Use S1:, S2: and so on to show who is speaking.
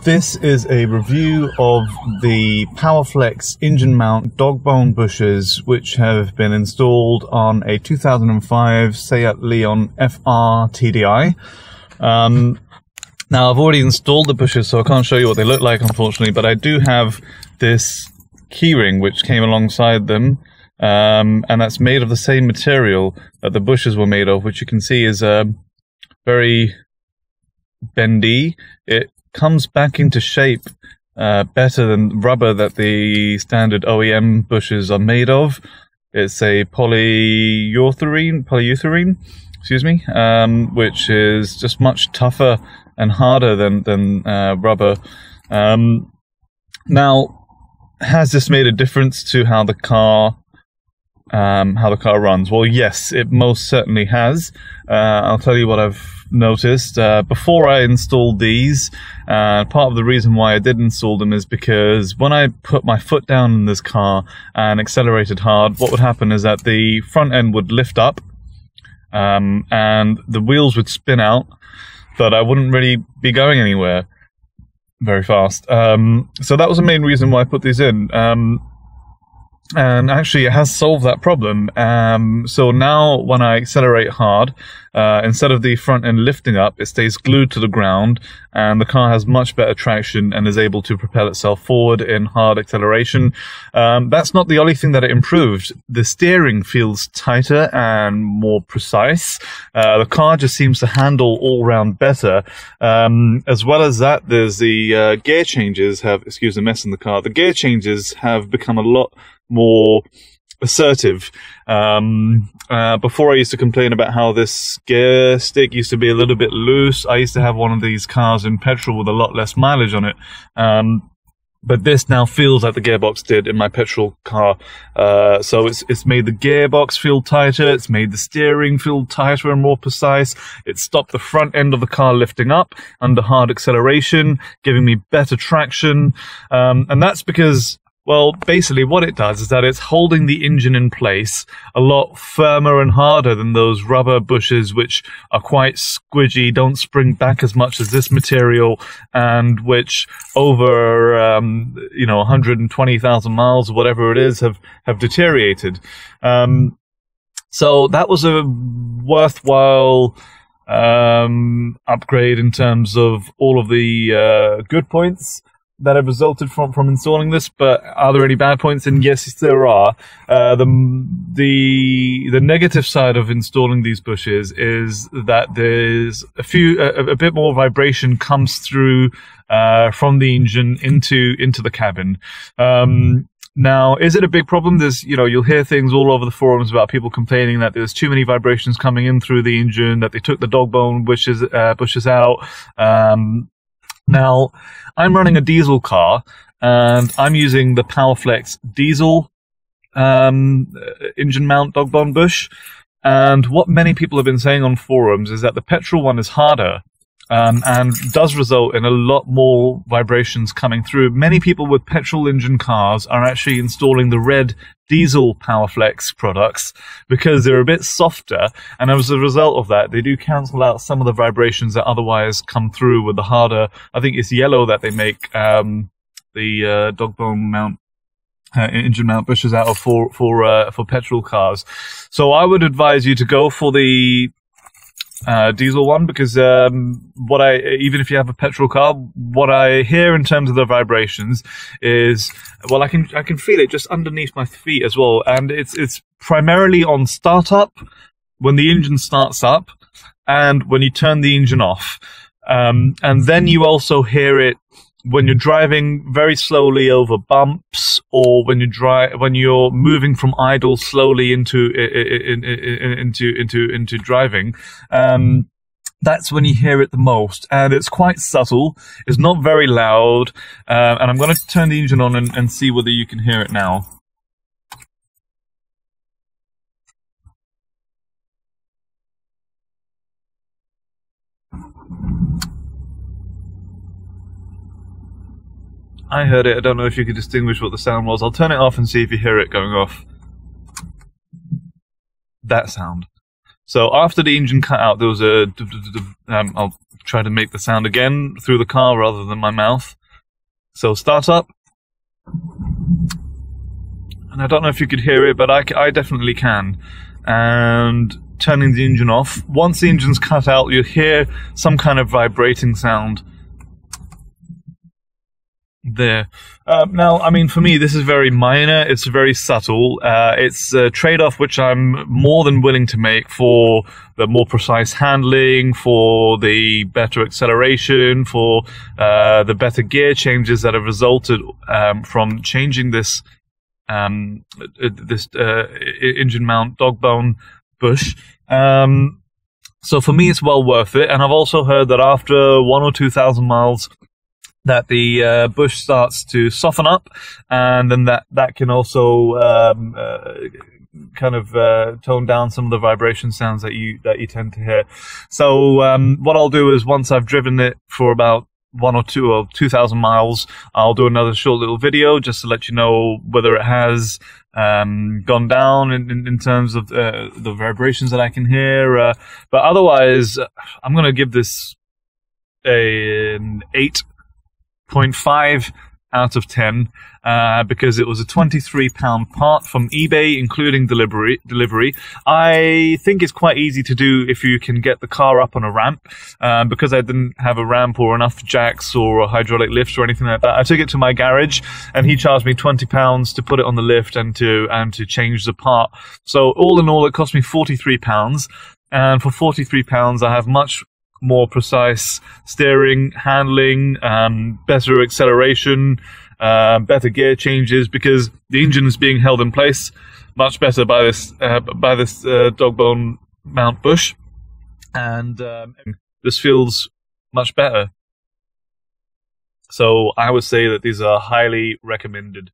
S1: This is a review of the Powerflex engine mount dog bone bushes which have been installed on a 2005 Seat Leon FR TDI. Now I've already installed the bushes, so I can't show you what they look like, unfortunately, but I do have this keyring which came alongside them, and that's made of the same material that the bushes were made of, which you can see is very bendy. It comes back into shape better than rubber that the standard OEM bushes are made of. It's a polyurethane, excuse me, which is just much tougher and harder than rubber. Now, has this made a difference to how the car runs? Well, yes, it most certainly has. I'll tell you what I've noticed. Before I installed these, part of the reason why I did install them is because when I put my foot down in this car and accelerated hard, what would happen is that the front end would lift up, and the wheels would spin out, but I wouldn't really be going anywhere very fast. So that was the main reason why I put these in. And actually it has solved that problem. So now when I accelerate hard, instead of the front end lifting up, it stays glued to the ground, and the car has much better traction and is able to propel itself forward in hard acceleration. That's not the only thing that it improved. The steering feels tighter and more precise. The car just seems to handle all round better. As well as that, there's the gear changes have, excuse the mess in the car, the gear changes have become a lot more assertive. Before I used to complain about how this gear stick used to be a little bit loose. I used to have one of these cars in petrol with a lot less mileage on it. But this now feels like the gearbox did in my petrol car. So it's made the gearbox feel tighter, it's made the steering feel tighter and more precise. It stopped the front end of the car lifting up under hard acceleration, giving me better traction. And that's because, well, basically what it does is that it's holding the engine in place a lot firmer and harder than those rubber bushes, which are quite squidgy, don't spring back as much as this material, and which over 120,000 miles or whatever it is have deteriorated. So that was a worthwhile upgrade in terms of all of the good points that have resulted from installing this. But are there any bad points? And yes, there are. The negative side of installing these bushes is that there's a bit more vibration comes through from the engine into the cabin. Now, is it a big problem? There's, you'll hear things all over the forums about people complaining that there's too many vibrations coming in through the engine, that they took the dog bone bushes out. Now, I'm running a diesel car, and I'm using the Powerflex diesel engine mount dog bone bush. And what many people have been saying on forums is that the petrol one is harder, and does result in a lot more vibrations coming through. Many people with petrol engine cars are actually installing the red diesel Powerflex products because they're a bit softer, and as a result of that, they do cancel out some of the vibrations that otherwise come through with the harder, I think it's yellow that they make the dog bone mount engine mount bushes out of for petrol cars. So I would advise you to go for the diesel one, because even if you have a petrol car, what I hear in terms of the vibrations is, well, I can feel it just underneath my feet as well, and it's primarily on startup, when the engine starts up, and when you turn the engine off, and then you also hear it when you're driving very slowly over bumps, or when you're moving from idle slowly into driving. That's when you hear it the most, and it's quite subtle. It's not very loud, and I'm going to turn the engine on and see whether you can hear it now. I heard it. I don't know if you could distinguish what the sound was. I'll turn it off and see if you hear it going off. That sound. So after the engine cut out, there was a... I'll try to make the sound again through the car rather than my mouth. So start up. And I don't know if you could hear it, but I definitely can. And turning the engine off. Once the engine's cut out, you'll hear some kind of vibrating sound there. Now, I mean, for me, this is very minor. It's very subtle. It's a trade-off which I'm more than willing to make for the more precise handling, for the better acceleration, for the better gear changes that have resulted from changing this engine mount dog bone bush. So for me, it's well worth it. And I've also heard that after 1,000 or 2,000 miles, that the bush starts to soften up, and then that can also kind of tone down some of the vibration sounds that you tend to hear. So what I'll do is, once I've driven it for about 1,000 or 2,000 miles, I'll do another short little video just to let you know whether it has gone down in terms of the vibrations that I can hear. But otherwise, I'm going to give this an 8.5 out of 10 because it was a £23 part from eBay, including delivery. I think it's quite easy to do if you can get the car up on a ramp. Because I didn't have a ramp or enough jacks or a hydraulic lift or anything like that, I took it to my garage and he charged me £20 to put it on the lift and to change the part. So all in all, it cost me £43, and for £43 I have much more precise steering, handling, better acceleration, better gear changes, because the engine is being held in place much better by this dog bone mount bush, and this feels much better. So I would say that these are highly recommended.